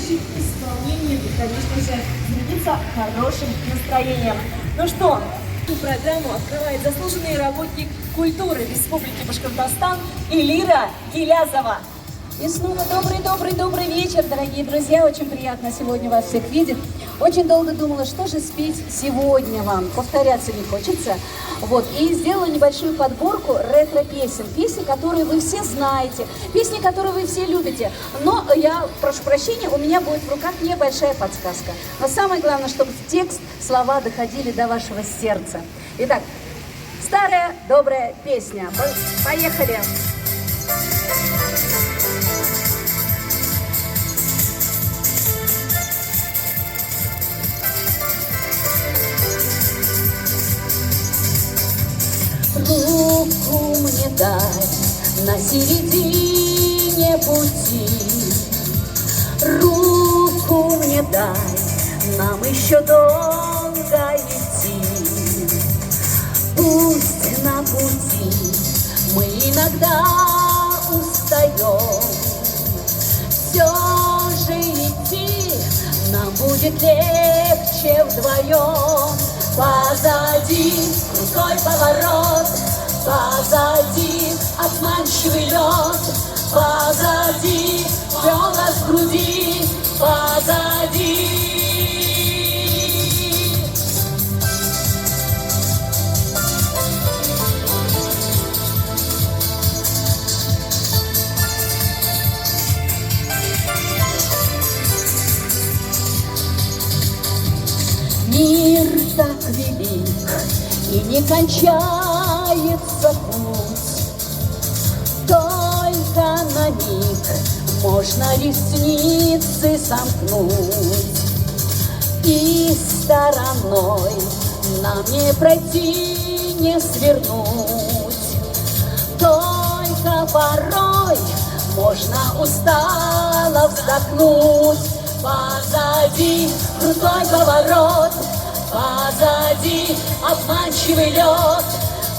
следующим исполнением и, конечно же, зарядиться хорошим настроением. Ну что, эту программу открывает заслуженный работник культуры Республики Башкортостан Элира Гилязова. И снова добрый вечер, дорогие друзья. Очень приятно сегодня вас всех видеть. Очень долго думала, что же спеть сегодня вам. Повторяться не хочется. Вот. И сделала небольшую подборку ретро-песен. Песни, которые вы все знаете. Песни, которые вы все любите. Но я прошу прощения, у меня будет в руках небольшая подсказка. Но самое главное, чтобы текст, слова доходили до вашего сердца. Итак, старая добрая песня. Поехали! Руку мне дай на середине пути, руку мне дай, нам еще долго идти. Пусть на пути мы иногда устаем, все же идти нам будет легче вдвоем. Позади крутой поворот, позади обманчивый лед, позади голос в груди, позади. Мир так велик, и не кончается путь. Только на миг можно ресницы сомкнуть, и стороной нам не пройти, не свернуть. Только порой можно устало вздохнуть. Позади крутой поворот, позади обманчивый лед,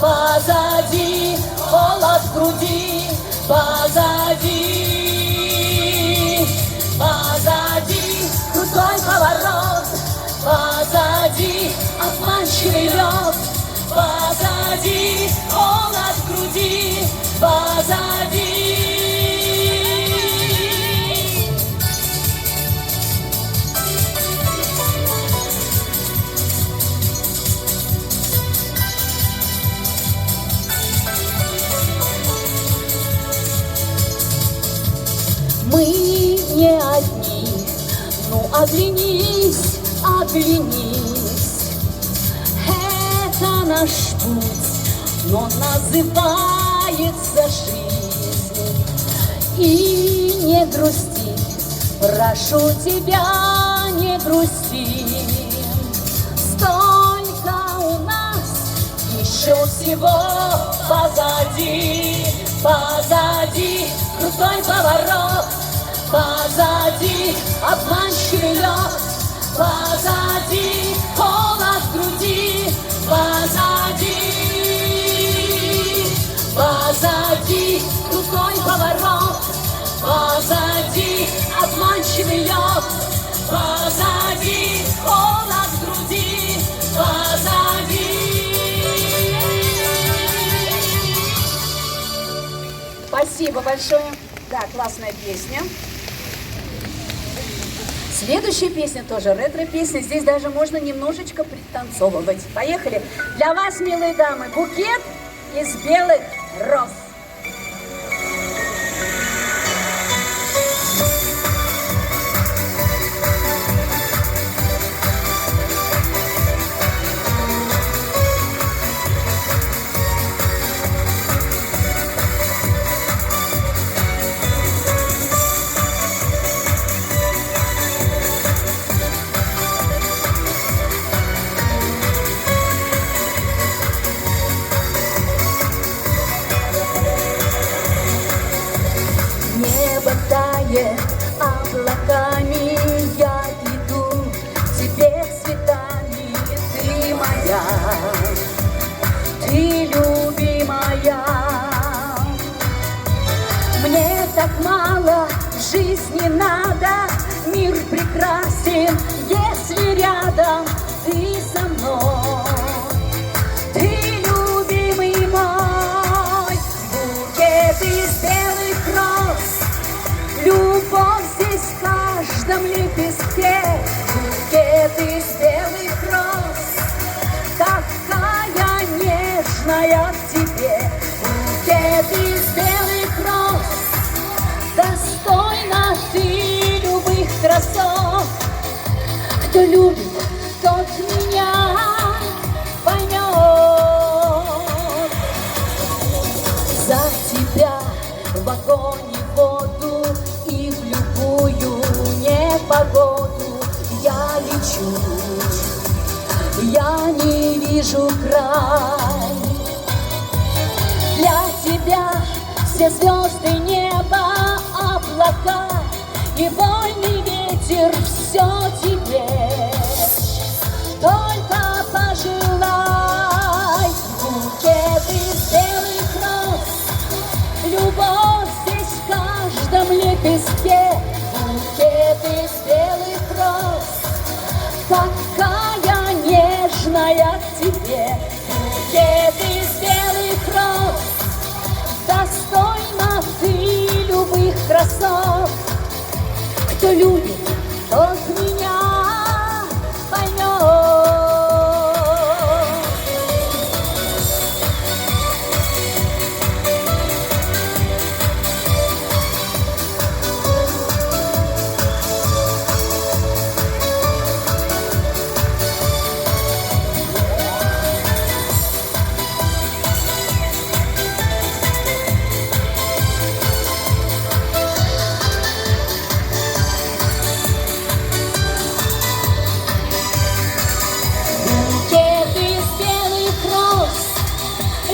позади холод в груди, позади, позади крутой поворот, позади обманчивый лед, позади холод в груди, позади. Мы не одни, ну оглянись, оглянись. Это наш путь, но называется жизнь. И не грусти, прошу тебя, не грусти. Столько у нас еще всего позади, позади крутой поворот, позади обманчивый лед, позади холод в груди, позади, позади крутой поворот, позади обманчивый лед, позади холод в груди, позади. Спасибо большое. Да, классная песня. Следующая песня тоже ретро-песня. Здесь даже можно немножечко пританцовывать. Поехали. Для вас, милые дамы, букет из белых роз. Облаками я иду, тебе цветами, ты моя, ты любимая. Мне так мало в жизни надо, мир прекрасен, если рядом ты со мной. Ты любимый мой, букет из белых роз, любовь здесь в каждом лепестке, букет из белых роз, такая нежная к тебе, букет из белых роз, достойна ты любых красот. Кто любит, тот меня поймет. За тебя в огонь и воду и в любую непогоду я лечу, я не вижу край. Для тебя все звезды, небо, облака и вольный ветер, все тебе. Только пожелай, букет из белых роз, любовь здесь в каждом лепестке, букет из белых роз, такая нежная к тебе, букет из белых роз, достойна ты любых красот. Кто любит, тот меня поймет.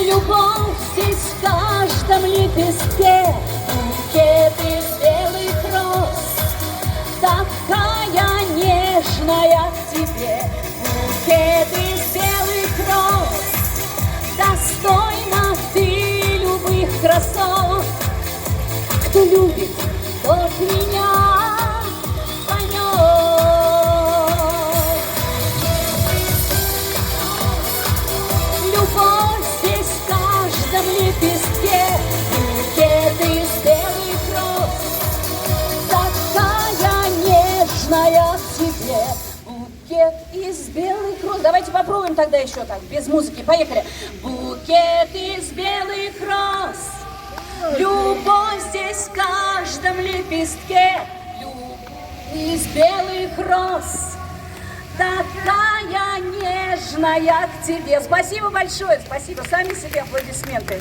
Любовь здесь в каждом лепестке, букет из белых роз, такая нежная к тебе, букет из белых роз, достойна ты любых красот. Кто любит, тот меня поймет. Любовь здесь в каждом лепестке, букет из белых роз, такая нежная к тебе, букет из белых роз. Давайте попробуем тогда еще так, без музыки. Поехали. Букет из белых роз, любовь здесь в каждом лепестке, любовь из белых роз, такая нежная к тебе. Спасибо большое, спасибо. Сами себе аплодисменты.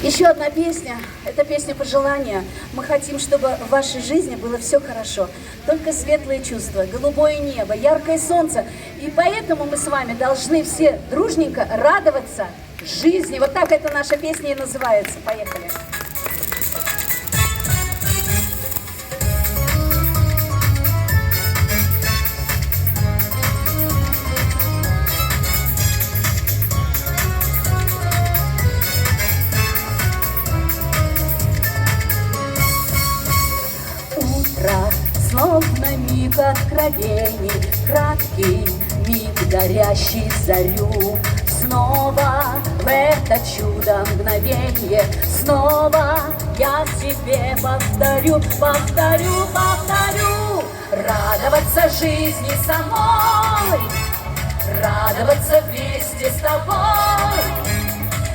Еще одна песня. Это песня пожелания. Мы хотим, чтобы в вашей жизни было все хорошо. Только светлые чувства, голубое небо, яркое солнце. И поэтому мы с вами должны все дружненько радоваться жизни. Вот так эта наша песня и называется. Поехали. Словно миг откровений, краткий миг, горящий зарю. Снова в это чудо мгновенье, снова я тебе повторю, повторю, повторю. Радоваться жизни самой, радоваться вместе с тобой.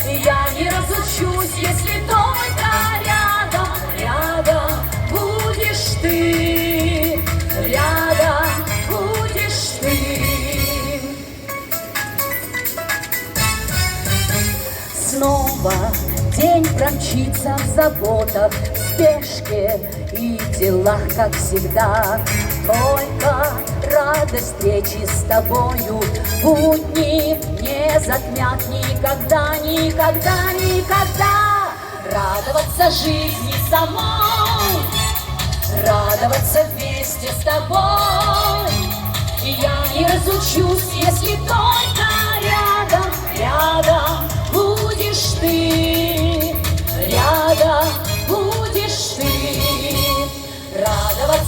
Я не разучусь, если только рядом, рядом будешь ты, рядом будешь ты. Снова день промчится в заботах, в спешке и делах, как всегда. Только радость встречи с тобою будни не затмят никогда, никогда, никогда. Радоваться жизни самой, радоваться вместе с тобой. Я не разучусь, если только рядом, рядом будешь ты, рядом будешь ты.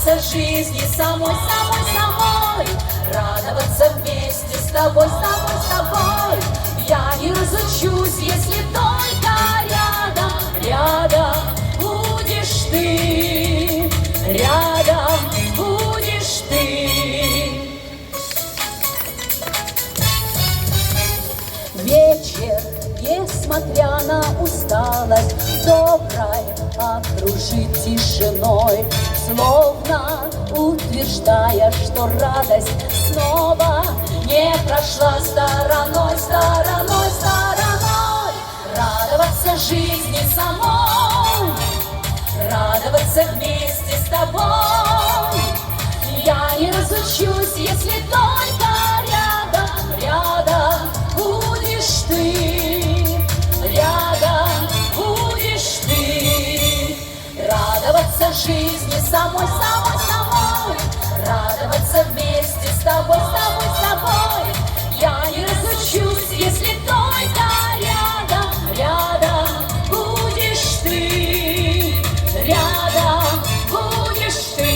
радоваться жизни самой, самой, самой, радоваться вместе с тобой, с тобой, с тобой. Я не разучусь, если только рядом, рядом будешь ты, рядом будешь ты. Вечер, несмотря на усталость, доброй окружит тишиной, словно утверждая, что радость снова не прошла стороной, стороной, стороной. Радоваться жизни самой, радоваться вместе с тобой. Я не разучусь, если только рядом, рядом будешь ты, рядом будешь ты. Радоваться жизни самой, самой, самой, радоваться вместе с тобой, с тобой, с тобой. Я не разучусь, если только рядом, рядом будешь ты, рядом будешь ты.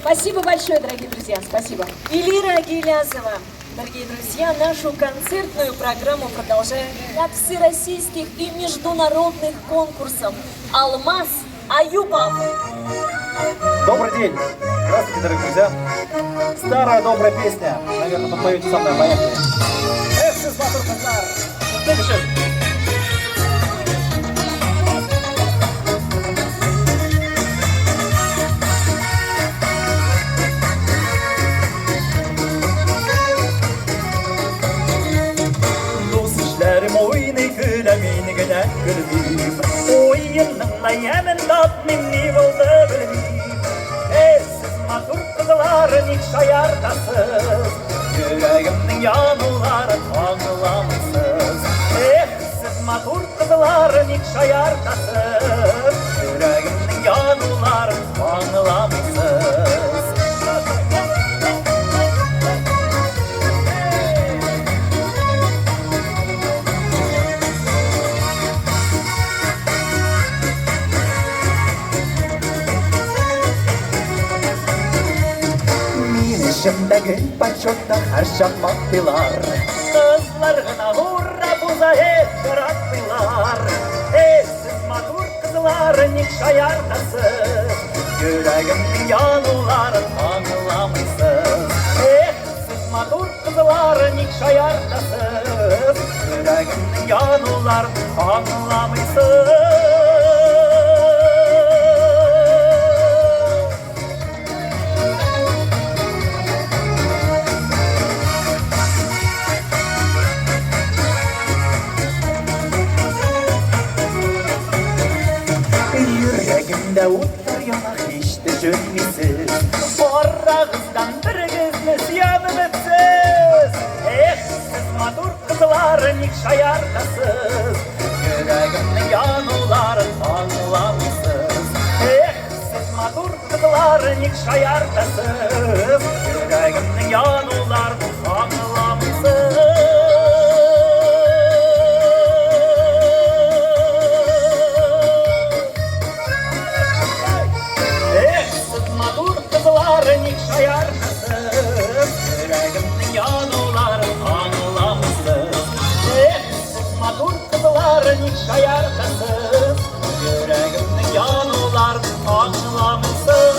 Спасибо большое, дорогие друзья, спасибо. Элира Гилязова. Дорогие друзья, нашу концертную программу продолжаем от всероссийских и международных конкурсов. Алмаз Аюпов. Добрый день! Здравствуйте, дорогие друзья! Старая добрая песня. Наверное, подпоете со мной, поехали. Эх, Сизматур Казар! Следующий. Oyunu gülemini güle gülbeyim Oyununla yemin tatminli oldu bilmeyim Siz matur kızların ilk şayardasız Yüreğimden yanıları anlamışsız Siz matur kızların ilk şayardasız Yüreğimden yanıları anlamışsız Şimdi gün paçokta her şapmaktılar Kızlarına hurra buza hep bıraktılar Siz matur kızların ilk şayardasız Yüreğimden yanıların anlamışsız Siz matur kızların ilk şayardasız Yüreğimden yanıların anlamışsız Yüreğimde utlar yanak hiç düşünmesiz Orağızdan bir kızınız yanımsız Siz matur kızların ilk şayardasız Yüreğimde yanıların anlamışsız Siz matur kızların ilk şayardasız Yüreğimde yanıların anlamışsız Şayardasız, yüreğimden yanıların anlamışsız Siz matur kızların ilk şayardasız Yüreğimden yanıların anlamışsız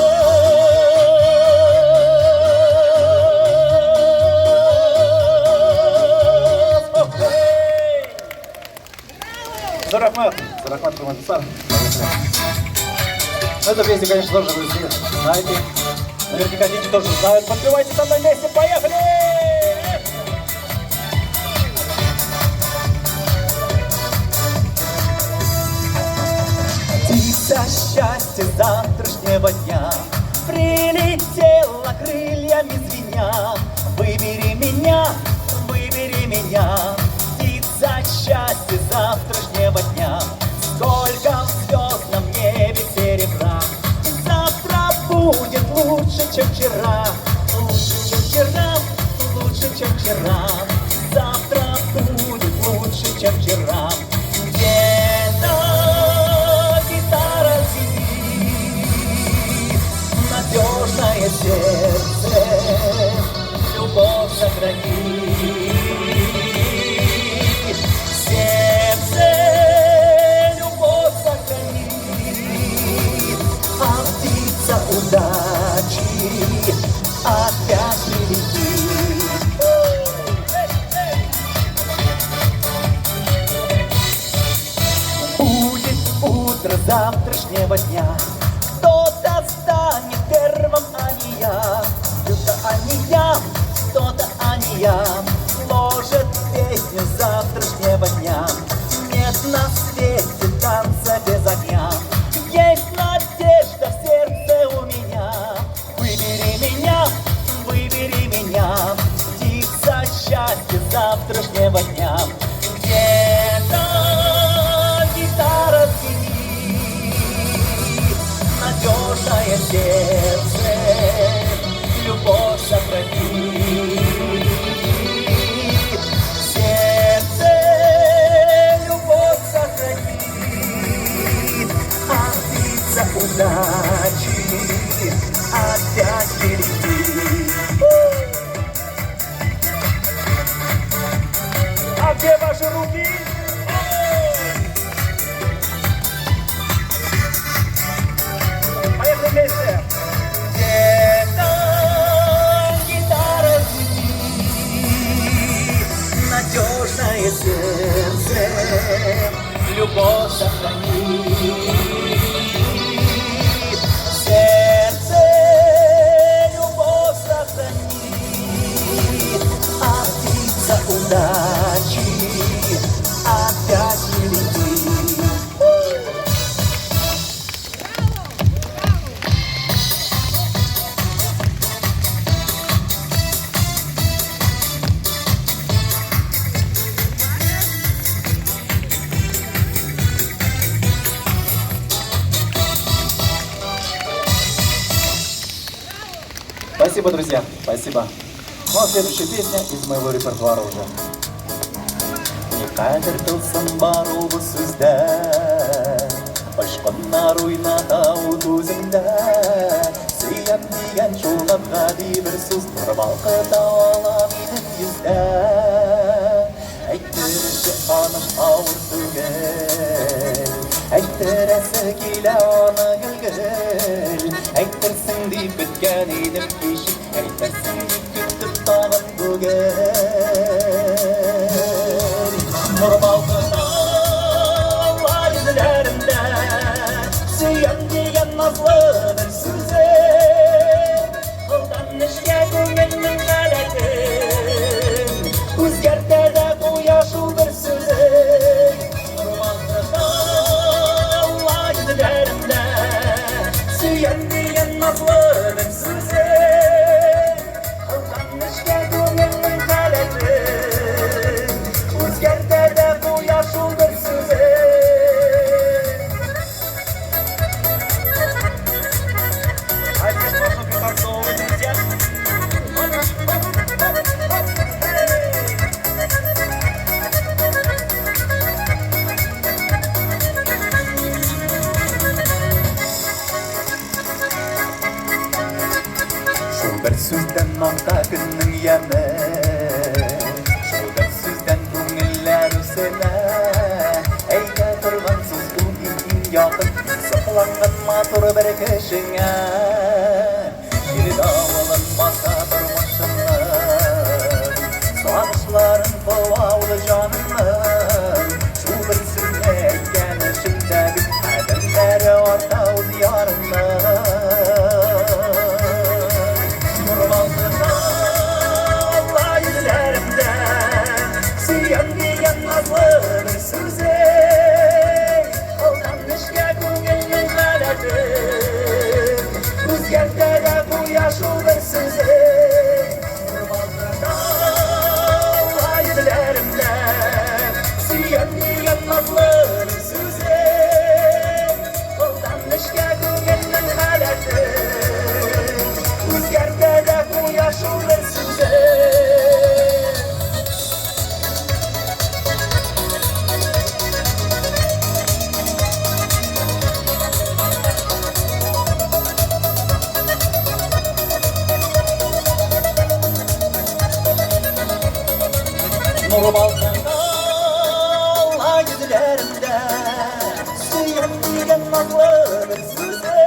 Зарахмат, Курманжисар. Эту песню, конечно, тоже вы все знаете. Наверняка дети тоже знают. Подпевайте со мной вместе, поехали! Птица счастья завтрашнего дня прилетела крыльями звеня. Выбери меня, птица счастья завтрашнего дня. Сколько в звездном небе серебра, завтра будет лучше, чем вчера. Лучше, чем вчера, лучше, чем вчера. Завтра будет лучше, чем вчера. Где-то гитара звенит, удачи опять прилетит. Будет утро завтрашнего дня, кто-то станет первым, а не я. Кто-то, а не я, кто-то, а не я, сложит песню завтрашнего дня. Нет на свете танца без огня, есть надежда в сердце у меня. Выбери меня, птица счастья завтрашнего дня. Где-то гитара звенит, надежное сердце, любовь сохранит. Сердце любовь сохранит, а птица удачи опять прилетит. А где ваши руки? Поехали вместе. Где-то гитара звенит, надежное сердце, любовь сохранит. Сердце любовь сохранит, а птица удачи опять не летит. Спасибо, друзья, спасибо. Ну а следующая песня из моего репертуара уже. Никадір тылсым бар ол сөзді, ұшқыннар ойнатау көзіңді. Сүйем деген шулап ғади бір сөз, бір балқыта ала менің yüzді. Әйттіріші аным ауыр түгіл, әйттірәсі келі аны гүлгіл. Әйттірсің дейіп біткен едім кешік, әйттірсің дейіп күттіп тағын бүгіл. Нұр балқыта алар yüzлерінде, сүйем деген назлы бір сөзі. Қолдан ішке көңілінің әлетін, өзгертеді қояшу бір сөзі. Нұр балқыта алар yüzлерінде, сүйем деген назлы бір сөзі. Қолдан ішке көңілінің әлетін, өзгертеді қояшу бір сөзі. Шул бір сөзден аңда күннің емі, шул бір сөзден көңілләр үсенә. Әйте тұрған сөз бұл ең якын, сықланған матур бір кешіңә. Келеді ауылын баса тұрмышының, сағынышларын бұлаулы жанының. Шул бір сөзне әйткен ішімдегі әдімдері артау зиярының. Сүйем деген назлы бір сөзі, қолдан ішке көңілінің әлетін, өзгертеді қояшу бір сөзі. Сүйем деген назлы бір сөзі, қолдан ішке көңілінің әлетін, өзгертеді қояшу бір сөзі. Нұр балқыта алар yüzлерінде, сүйем деген назлы бір сөзі.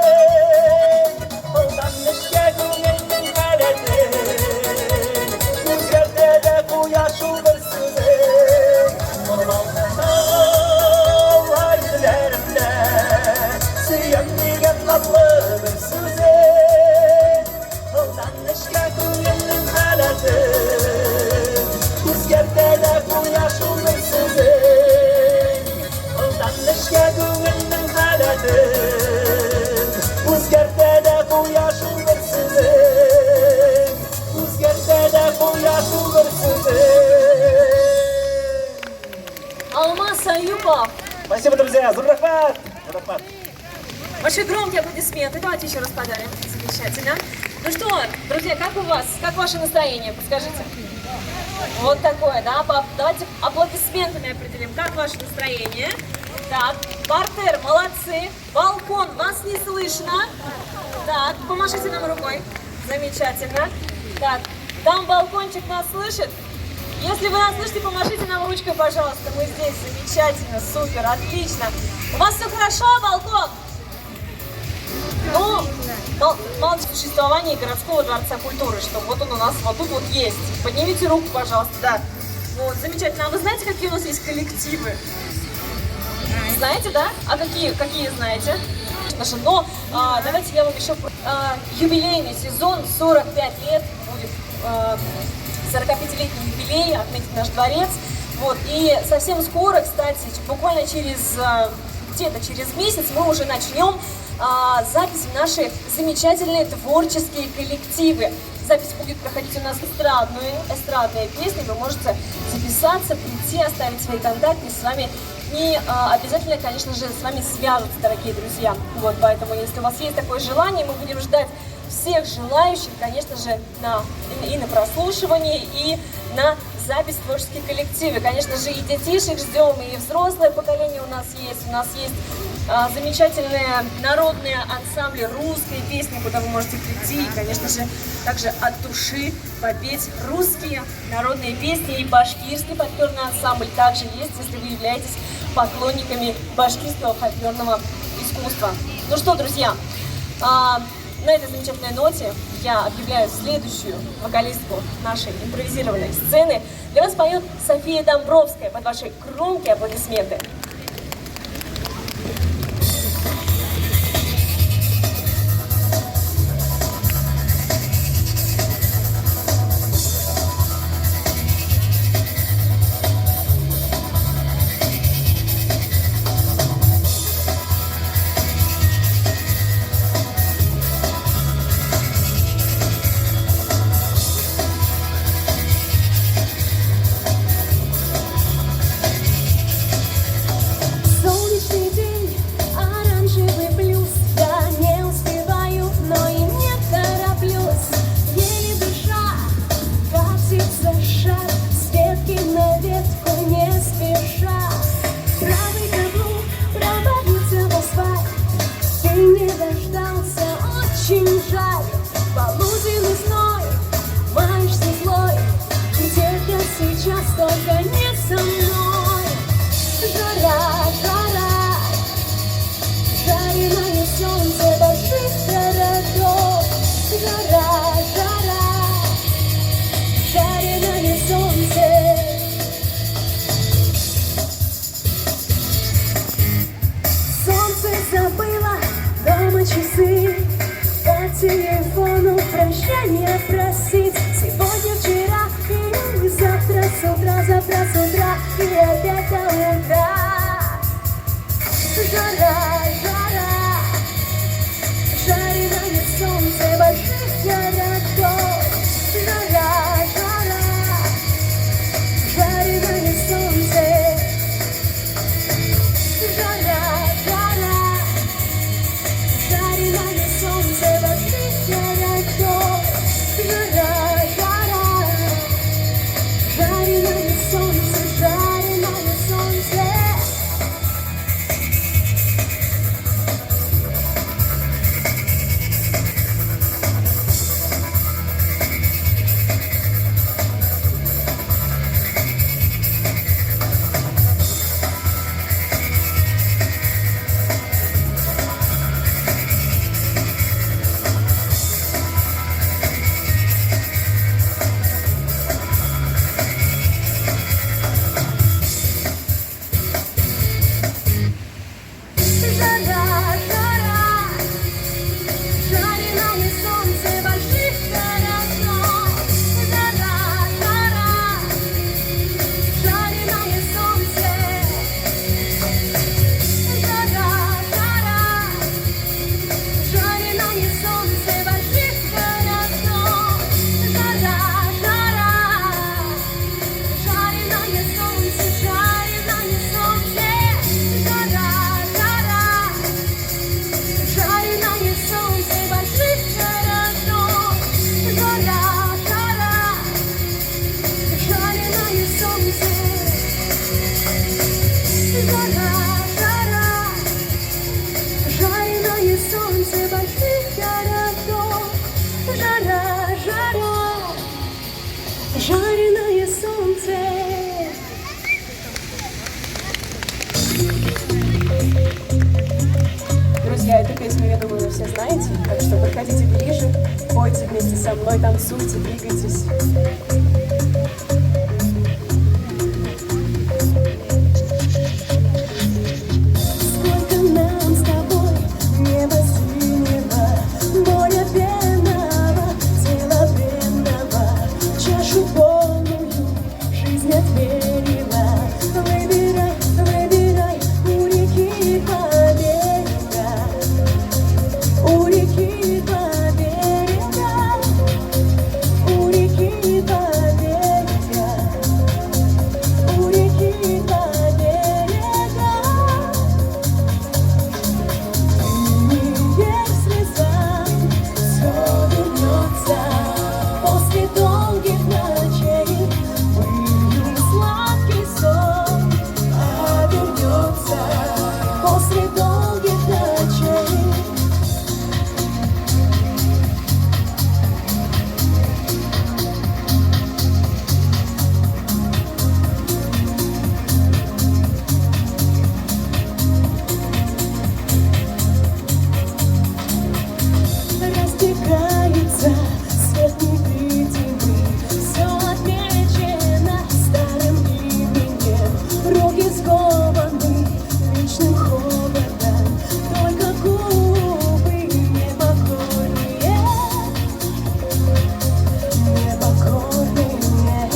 Большие громкие аплодисменты. Давайте еще раз подарим. Замечательно. Ну что, друзья, как у вас? Как ваше настроение? Подскажите. Вот такое, да? Давайте аплодисментами определим, как ваше настроение. Так, партер, молодцы. Балкон, вас не слышно. Так, помашите нам рукой. Замечательно. Так, там балкончик нас слышит. Если вы нас слышите, помашите нам ручкой, пожалуйста. Мы здесь. Замечательно, супер, отлично. У вас все хорошо, балкон? Ну, мало существования городского дворца культуры, что вот он у нас вот тут вот есть. Поднимите руку, пожалуйста, да. Вот, замечательно. А вы знаете, какие у нас есть коллективы? Знаете, да? А какие знаете? Но давайте я вам еще... юбилейный сезон, 45 лет, будет 45-летний юбилей, отметит наш дворец. Вот, и совсем скоро, кстати, буквально где-то через месяц мы уже начнем запись в наши замечательные творческие коллективы. Запись будет проходить у нас эстрадные песни. Вы можете записаться, прийти, оставить свои контакты с вами. И обязательно, конечно же, с вами свяжутся, дорогие друзья. Вот, поэтому, если у вас есть такое желание, мы будем ждать всех желающих, конечно же, и на прослушивание, и на запись в творческие коллективы. Конечно же, и детишек ждем, и взрослое поколение у нас есть. У нас есть замечательные народные ансамбли русской песни, куда вы можете прийти и, конечно же, также от души попеть русские народные песни. И башкирский фольклорный ансамбль также есть, если вы являетесь поклонниками башкирского фольклорного искусства. Ну что, друзья, на этой замечательной ноте я объявляю следующую вокалистку нашей импровизированной сцены. Для вас поет София Домбровская под ваши громкие аплодисменты. Только не со мной. Жара, жара, жареное солнце больших городов. Жара, жара, жареное солнце. Солнце забыло дома часы, по телефону прощания просить. Сегодня, вчера и завтра с утра и опять до утра. Жара, жара, жареное солнце больших городов. Жара, жара, жареное солнце. Жара, жара, жареное солнце больших городов. Жара, жара, жареное солнце, жареное солнце. думаю, вы все знаете. Так что подходите ближе, пойте вместе со мной, танцуйте, двигайтесь. Сколько нам с тобой неба синего, моря пенного, тела бренного, чашу полную жизнь отверила. Выбирай, выбирай у реки по берегам, у реки по берегам, у реки по берегам, у реки по берегам. Не верь слезам, все вернется после долгих ночей. Пылью сладкий сон, а вернется после долгих ночей. Растекается свет невидимый, все отмечено старым именем. Руки скованы вечным холодом, только губы непокорные, непокорные,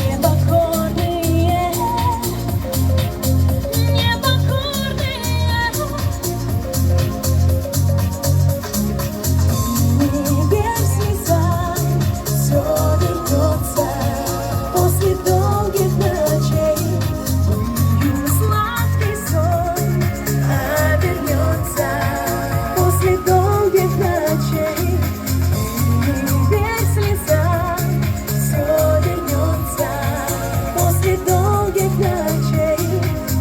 непокорные, непокорные. Не верь слезам, все вернется после долгих ночей. Пылью сладкий сон, а вернется после долгих ночей. Не верь слезам, все вернется после долгих ночей.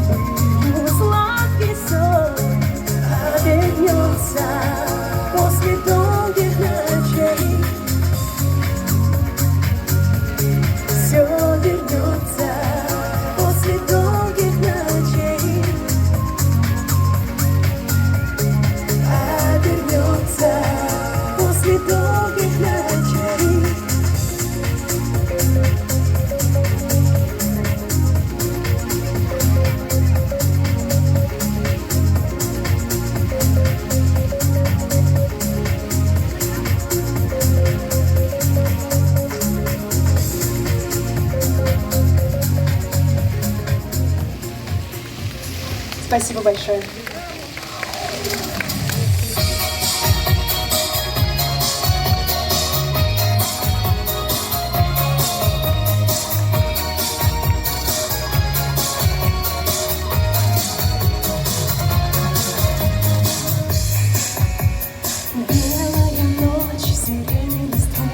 Пылью сладкий сон, а вернется после долгих ночей. Все вернется после долгих ночей, а вернется после долгих ночей. Спасибо большое. Белая ночь, сирень листву,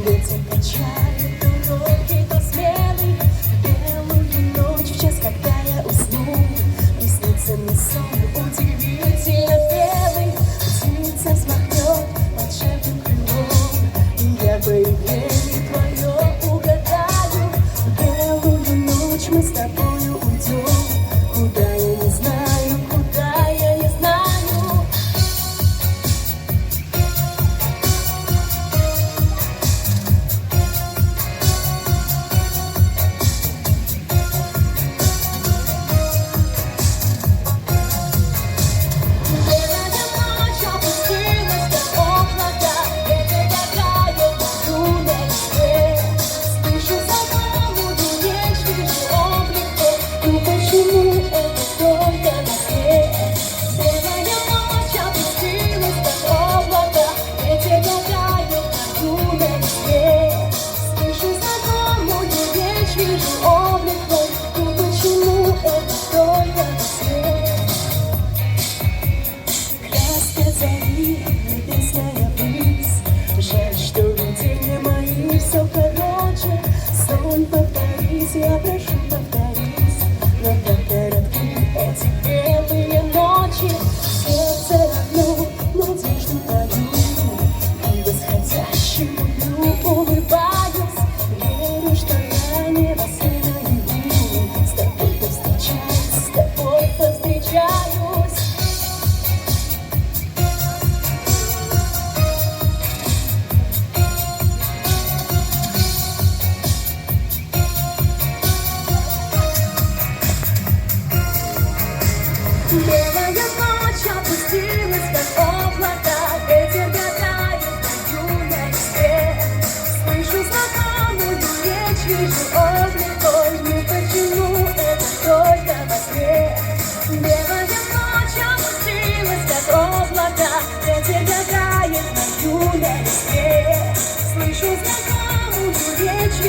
ветер качает то робкий, то смелый. Белую ночь, в час, когда я усну, приснится мне сон.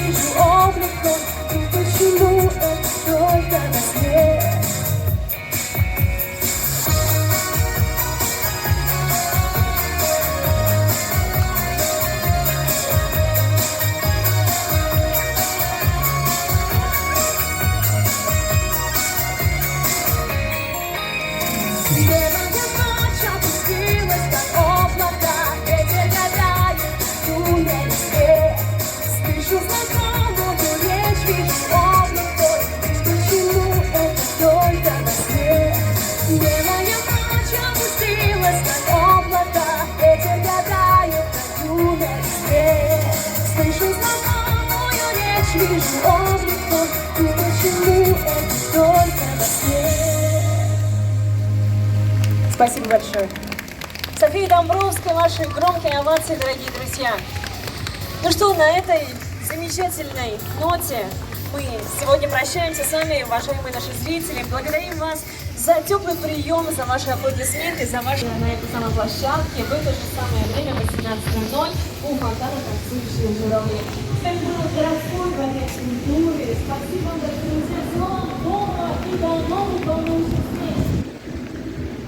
вижу облик твой, ну почему это только во сне? Белая ночь опустилась, как облака, ветер гадает, дуя везде. Слышу знакомую речь, вижу облик твой, почему это только во сне? Белая ночь опустилась, как облака, ветер гадает, дуя везде. Слышу знакомую речь, вижу облик твой, почему это только во сне? Спасибо большое. София Домбровская, ваши громкие овации, дорогие друзья. Ну что, на этой замечательной ноте мы сегодня прощаемся с вами, уважаемые наши зрители. Благодарим вас за теплый прием, за ваши аплодисменты, за ваши на этой самой площадке. В это же самое время, 18:00, у фонтана танцующие журавли. Спасибо городской дворец культуры. Спасибо вам, дорогие друзья. Всего вам доброго и до новых волнующих